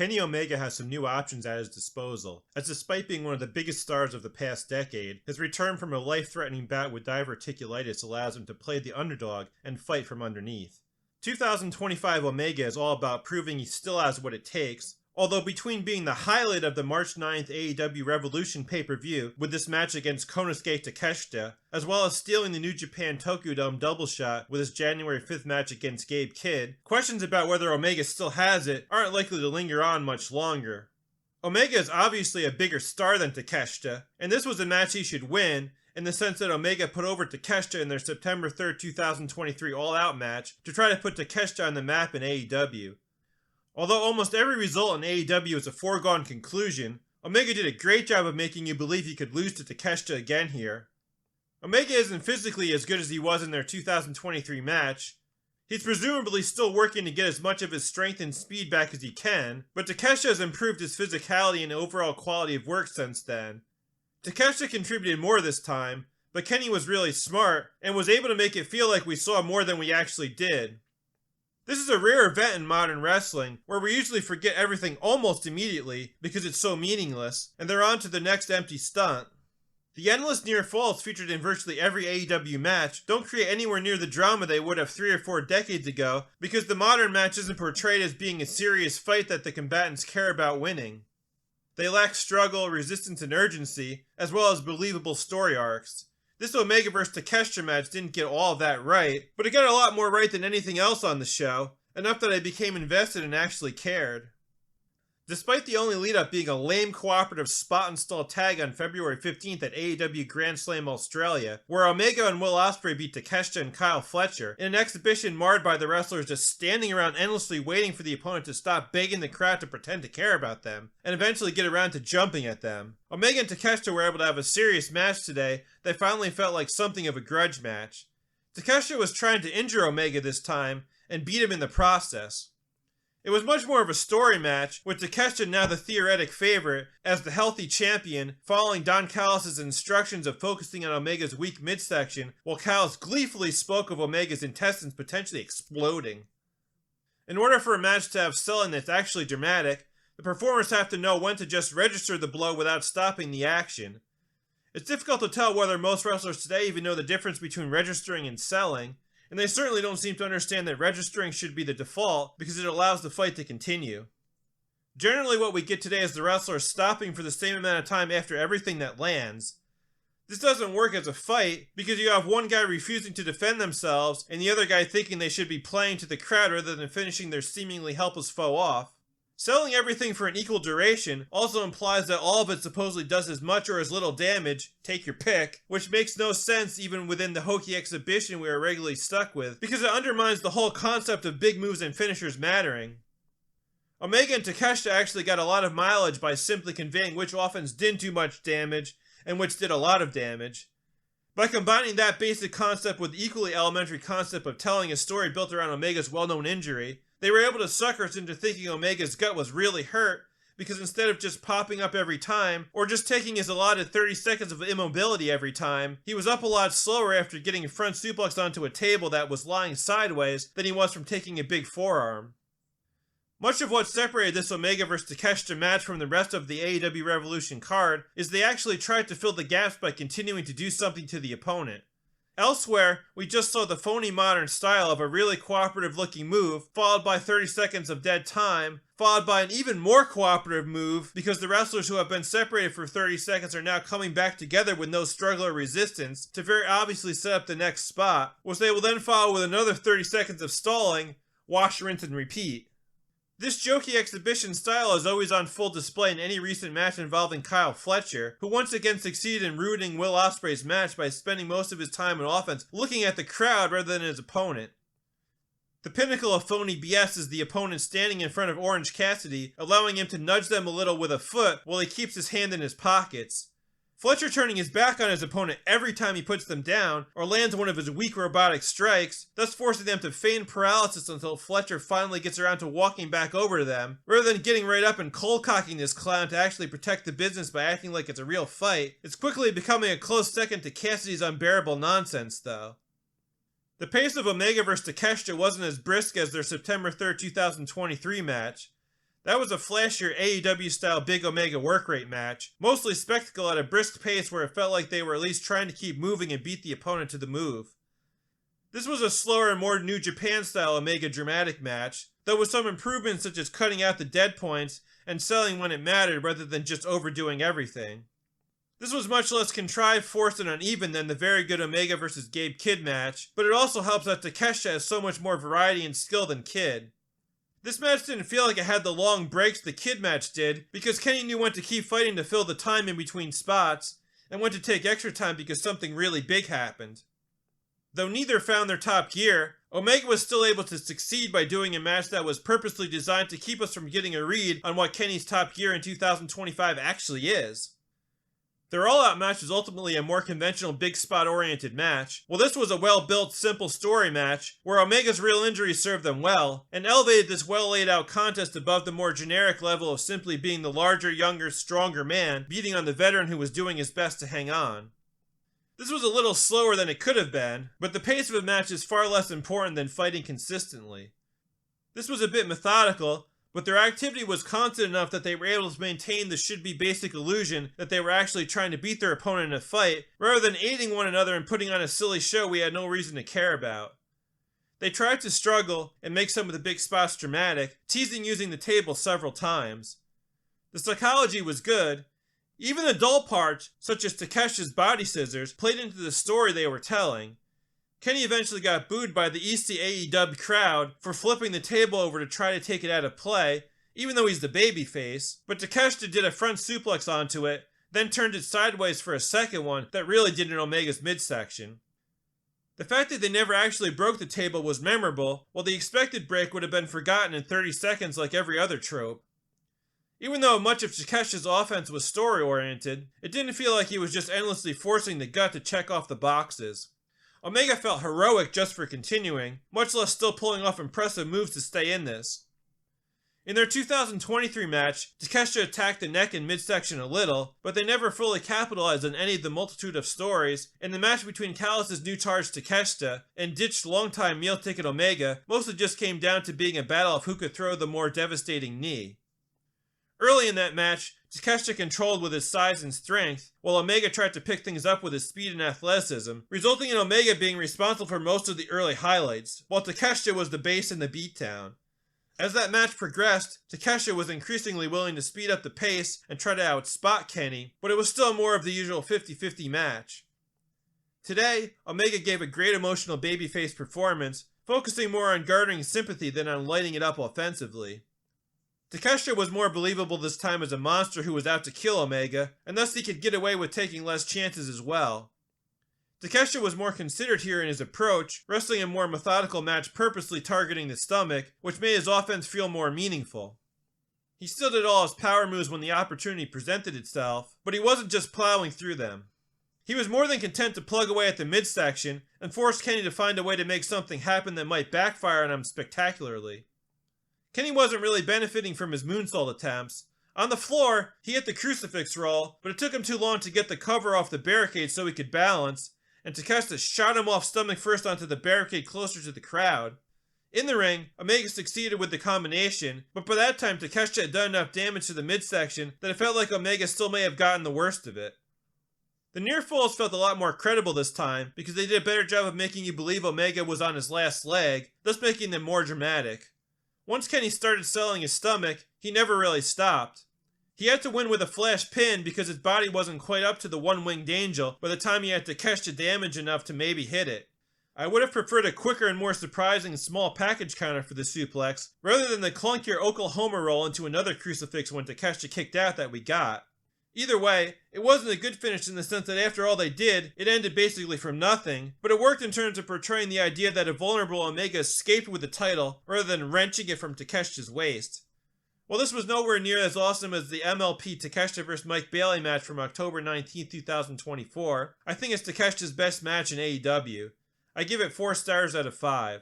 Kenny Omega has some new options at his disposal, as despite being one of the biggest stars of the past decade, his return from a life-threatening bout with divirticulitis allows him to play the underdog and fight from underneath. 2025 Omega is all about proving he still has what it takes, although between being the highlight of the March 9th AEW Revolution pay-per-view with this match against Konosuke Takeshita, as well as stealing the New Japan Tokyo Dome double shot with his January 5th match against Gabe Kidd, questions about whether Omega still has it aren't likely to linger on much longer. Omega is obviously a bigger star than Takeshita, and this was a match he should win, in the sense that Omega put over Takeshita in their September 3rd, 2023 All Out match to try to put Takeshita on the map in AEW. Although almost every result in AEW is a foregone conclusion, Omega did a great job of making you believe he could lose to Takeshita again here. Omega isn't physically as good as he was in their 2023 match. He's presumably still working to get as much of his strength and speed back as he can, but Takeshita has improved his physicality and overall quality of work since then. Takeshita contributed more this time, but Kenny was really smart and was able to make it feel like we saw more than we actually did. This is a rare event in modern wrestling, where we usually forget everything almost immediately because it's so meaningless, and they're on to the next empty stunt. The endless near falls featured in virtually every AEW match don't create anywhere near the drama they would have 3 or 4 decades ago, because the modern match isn't portrayed as being a serious fight that the combatants care about winning. They lack struggle, resistance, and urgency, as well as believable story arcs. This Omega vs Takeshita match didn't get all of that right, but it got a lot more right than anything else on the show, enough that I became invested and actually cared. Despite the only lead-up being a lame cooperative spot-install tag on February 15th at AEW Grand Slam Australia, where Omega and Will Ospreay beat Takeshita and Kyle Fletcher, in an exhibition marred by the wrestlers just standing around endlessly waiting for the opponent to stop begging the crowd to pretend to care about them, and eventually get around to jumping at them. Omega and Takeshita were able to have a serious match today that finally felt like something of a grudge match. Takeshita was trying to injure Omega this time, and beat him in the process. It was much more of a story match, with Takeshita now the theoretic favorite, as the healthy champion, following Don Callis' instructions of focusing on Omega's weak midsection, while Callis gleefully spoke of Omega's intestines potentially exploding. In order for a match to have selling that's actually dramatic, the performers have to know when to just register the blow without stopping the action. It's difficult to tell whether most wrestlers today even know the difference between registering and selling, and they certainly don't seem to understand that registering should be the default because it allows the fight to continue. Generally what we get today is the wrestler stopping for the same amount of time after everything that lands. This doesn't work as a fight because you have one guy refusing to defend themselves and the other guy thinking they should be playing to the crowd rather than finishing their seemingly helpless foe off. Selling everything for an equal duration also implies that all of it supposedly does as much or as little damage, take your pick, which makes no sense even within the hokey exhibition we are regularly stuck with, because it undermines the whole concept of big moves and finishers mattering. Omega and Takeshita actually got a lot of mileage by simply conveying which offense didn't do much damage and which did a lot of damage. By combining that basic concept with the equally elementary concept of telling a story built around Omega's well-known injury, they were able to sucker us into thinking Omega's gut was really hurt, because instead of just popping up every time, or just taking his allotted 30 seconds of immobility every time, he was up a lot slower after getting a front suplex onto a table that was lying sideways than he was from taking a big forearm. Much of what separated this Omega vs Takeshita match from the rest of the AEW Revolution card is they actually tried to fill the gaps by continuing to do something to the opponent. Elsewhere, we just saw the phony modern style of a really cooperative looking move, followed by 30 seconds of dead time, followed by an even more cooperative move because the wrestlers who have been separated for 30 seconds are now coming back together with no struggle or resistance to very obviously set up the next spot, which they will then follow with another 30 seconds of stalling, wash, rinse, and repeat. This jokey exhibition style is always on full display in any recent match involving Kyle Fletcher, who once again succeeded in ruining Will Ospreay's match by spending most of his time on offense looking at the crowd rather than his opponent. The pinnacle of phony BS is the opponent standing in front of Orange Cassidy, allowing him to nudge them a little with a foot while he keeps his hand in his pockets. Fletcher turning his back on his opponent every time he puts them down, or lands one of his weak robotic strikes, thus forcing them to feign paralysis until Fletcher finally gets around to walking back over to them, rather than getting right up and cold-cocking this clown to actually protect the business by acting like it's a real fight. It's quickly becoming a close second to Cassidy's unbearable nonsense, though. The pace of Omega vs Takeshita wasn't as brisk as their September 3rd, 2023 match. That was a flashier AEW-style Big Omega work rate match, mostly spectacle at a brisk pace where it felt like they were at least trying to keep moving and beat the opponent to the move. This was a slower and more New Japan-style Omega dramatic match, though with some improvements such as cutting out the dead points and selling when it mattered rather than just overdoing everything. This was much less contrived, forced, and uneven than the very good Omega vs. Gabe Kidd match, but it also helps that Takeshita has so much more variety and skill than Kidd. This match didn't feel like it had the long breaks the Kidd match did, because Kenny knew when to keep fighting to fill the time in between spots, and when to take extra time because something really big happened. Though neither found their top gear, Omega was still able to succeed by doing a match that was purposely designed to keep us from getting a read on what Kenny's top gear in 2025 actually is. Their all-out match was ultimately a more conventional big spot-oriented match, while this was a well-built, simple story match, where Omega's real injuries served them well, and elevated this well-laid-out contest above the more generic level of simply being the larger, younger, stronger man, beating on the veteran who was doing his best to hang on. This was a little slower than it could have been, but the pace of a match is far less important than fighting consistently. This was a bit methodical, but their activity was constant enough that they were able to maintain the should-be basic illusion that they were actually trying to beat their opponent in a fight, rather than aiding one another and putting on a silly show we had no reason to care about. They tried to struggle and make some of the big spots dramatic, teasing using the table several times. The psychology was good. Even the dull parts, such as Takeshita's body scissors, played into the story they were telling. Kenny eventually got booed by the AEW crowd for flipping the table over to try to take it out of play, even though he's the babyface, but Takeshita did a front suplex onto it, then turned it sideways for a second one that really did in Omega's midsection. The fact that they never actually broke the table was memorable, while the expected break would have been forgotten in 30 seconds like every other trope. Even though much of Takeshita's offense was story-oriented, it didn't feel like he was just endlessly forcing the gut to check off the boxes. Omega felt heroic just for continuing, much less still pulling off impressive moves to stay in this. In their 2023 match, Takeshita attacked the neck and midsection a little, but they never fully capitalized on any of the multitude of stories, and the match between Callis' new charge Takeshita and ditched longtime meal ticket Omega mostly just came down to being a battle of who could throw the more devastating knee. Early in that match, Takeshita controlled with his size and strength, while Omega tried to pick things up with his speed and athleticism, resulting in Omega being responsible for most of the early highlights, while Takeshita was the base and the beatdown. As that match progressed, Takeshita was increasingly willing to speed up the pace and try to outspot Kenny, but it was still more of the usual 50-50 match. Today, Omega gave a great emotional babyface performance, focusing more on garnering sympathy than on lighting it up offensively. Takeshita was more believable this time as a monster who was out to kill Omega, and thus he could get away with taking less chances as well. Takeshita was more considered here in his approach, wrestling a more methodical match purposely targeting the stomach, which made his offense feel more meaningful. He still did all his power moves when the opportunity presented itself, but he wasn't just plowing through them. He was more than content to plug away at the midsection and force Kenny to find a way to make something happen that might backfire on him spectacularly. Kenny wasn't really benefiting from his moonsault attempts. On the floor, he hit the crucifix roll, but it took him too long to get the cover off the barricade so he could balance, and Takeshita shot him off stomach first onto the barricade closer to the crowd. In the ring, Omega succeeded with the combination, but by that time Takeshita had done enough damage to the midsection that it felt like Omega still may have gotten the worst of it. The near falls felt a lot more credible this time because they did a better job of making you believe Omega was on his last leg, thus making them more dramatic. Once Kenny started selling his stomach, he never really stopped. He had to win with a flash pin because his body wasn't quite up to the one-winged angel by the time he had Takeshita damage enough to maybe hit it. I would have preferred a quicker and more surprising small package counter for the suplex, rather than the clunkier Oklahoma roll into another crucifix when Takeshita kicked out that we got. Either way, it wasn't a good finish in the sense that after all they did, it ended basically from nothing, but it worked in terms of portraying the idea that a vulnerable Omega escaped with the title, rather than wrenching it from Takeshita's waist. While this was nowhere near as awesome as the MLP Takeshita vs. Mike Bailey match from October 19, 2024, I think it's Takeshita's best match in AEW. I give it 4 stars out of 5.